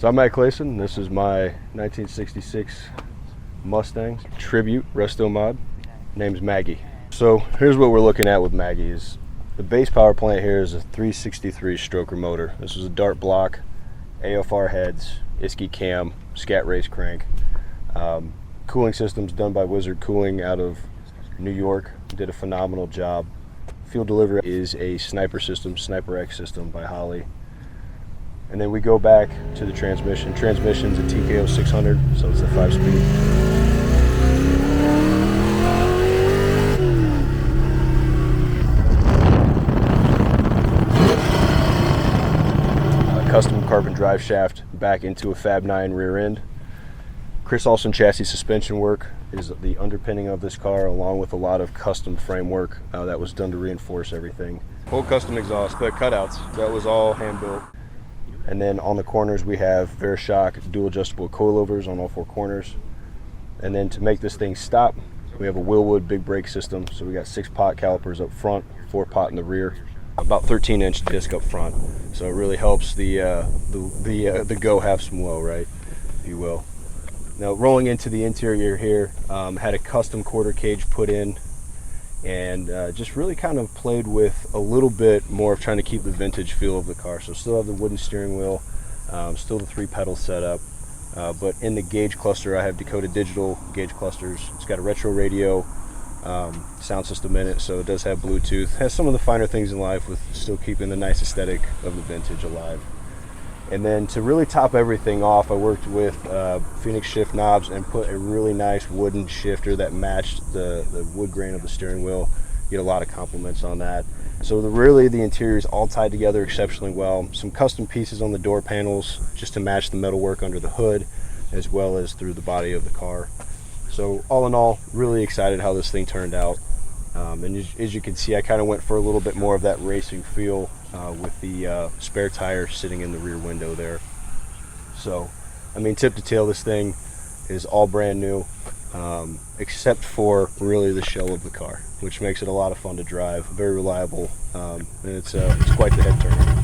So I'm Matt Clayson. This is my 1966 Mustang Tribute Restomod. Name's Maggie. So here's what we're looking at with Maggie. Is the base power plant here is a 363 stroker motor. This is a dart block, AFR heads, ISKI cam, scat race crank. Cooling system's done by Wizard Cooling out of New York. Did a phenomenal job. Fuel delivery is a Sniper system, Sniper X system by Holly. And then we go back to the transmission. Transmission's a TKO 600, so it's a 5-speed. Custom carbon drive shaft back into a Fab 9 rear end. Chris Olson chassis suspension work is the underpinning of this car, along with a lot of custom framework that was done to reinforce everything. Full custom exhaust, but cutouts. That was all hand built. And then on the corners we have Verishock dual adjustable coilovers on all 4 corners. And then to make this thing stop, we have a Willwood big brake system. So we got 6-pot calipers up front, 4-pot in the rear, about 13-inch disc up front. So it really helps the go have some low, right, if you will. Now rolling into the interior here, had a custom quarter cage put in, and just really kind of played with a little bit more of trying to keep the vintage feel of the car. So still have the wooden steering wheel, still the 3-pedal setup, but in the gauge cluster I have Dakota Digital gauge clusters. It's got a retro radio, sound system in it, so it does have Bluetooth. Has some of the finer things in life with still keeping the nice aesthetic of the vintage alive. And then to really top everything off, I worked with Phoenix shift knobs and put a really nice wooden shifter that matched the wood grain of the steering wheel. Get a lot of compliments on that. So really the interior is all tied together exceptionally well. Some custom pieces on the door panels just to match the metalwork under the hood, as well as through the body of the car. So all in all, really excited how this thing turned out. And as you can see, I kind of went for a little bit more of that racing feel with the spare tire sitting in the rear window there. So, I mean, tip to tail, this thing is all brand new, except for really the shell of the car, which makes it a lot of fun to drive, very reliable, and it's quite the head turner.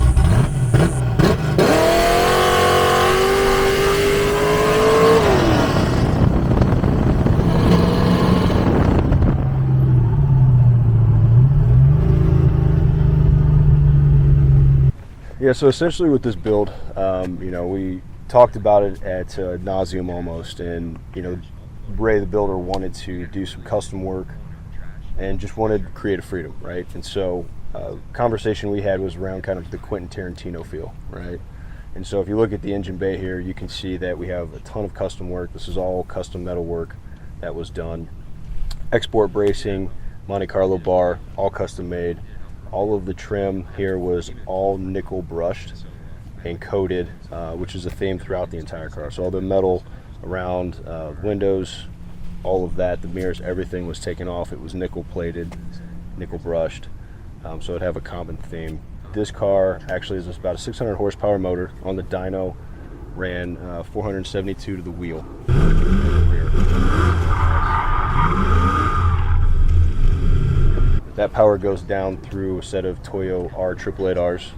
Yeah, so essentially with this build, you know, we talked about it at nauseum almost, and you know, Ray the builder wanted to do some custom work and just wanted creative freedom, right? And so conversation we had was around kind of the Quentin Tarantino feel, right? And so if you look at the engine bay here, you can see that we have a ton of custom work. This is all custom metal work that was done. Export bracing, Monte Carlo bar, all custom made. All of the trim here was all nickel brushed and coated, which is a theme throughout the entire car. So all the metal around windows, all of that, the mirrors, everything was taken off. It was nickel plated, nickel brushed, so it'd have a common theme. This car actually is about a 600 horsepower motor on the dyno, ran 472 to the wheel. That power goes down through a set of Toyo R888Rs.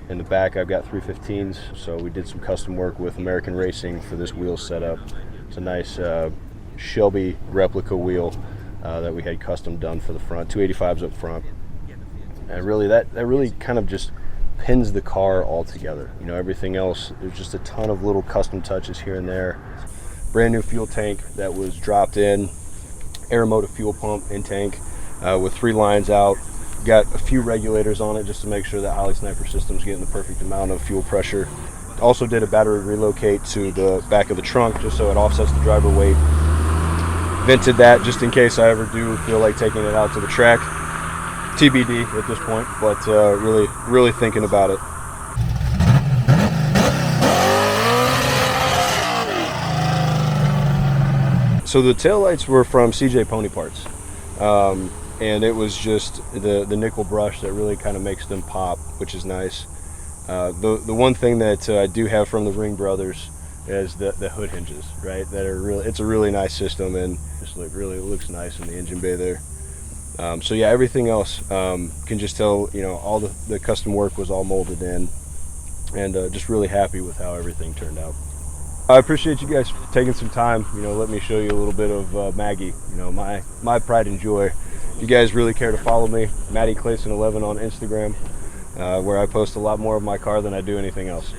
In the back I've got 315s, so we did some custom work with American Racing for this wheel setup. It's a nice Shelby replica wheel that we had custom done for the front, 285s up front. And really that really kind of just pins the car all together. You know, everything else, there's just a ton of little custom touches here and there. Brand new fuel tank that was dropped in, Aeromotive fuel pump in tank. With 3 lines out, got a few regulators on it just to make sure that Holly Sniper system's getting the perfect amount of fuel pressure. Also did a battery relocate to the back of the trunk just so it offsets the driver weight. Vented that just in case I ever do feel like taking it out to the track. TBD at this point, but really thinking about it. So the taillights were from CJ Pony Parts. And it was just the nickel brush that really kind of makes them pop, which is nice. The one thing that I do have from the Ring Brothers is the hood hinges, right? That are really, it's a really nice system, and just really looks nice in the engine bay there. So yeah, everything else can just tell, you know, all the custom work was all molded in, and just really happy with how everything turned out. I appreciate you guys taking some time. Let me show you a little bit of Maggie. My pride and joy. If you guys really care to follow me, Matty Clayson 11 on Instagram, where I post a lot more of my car than I do anything else.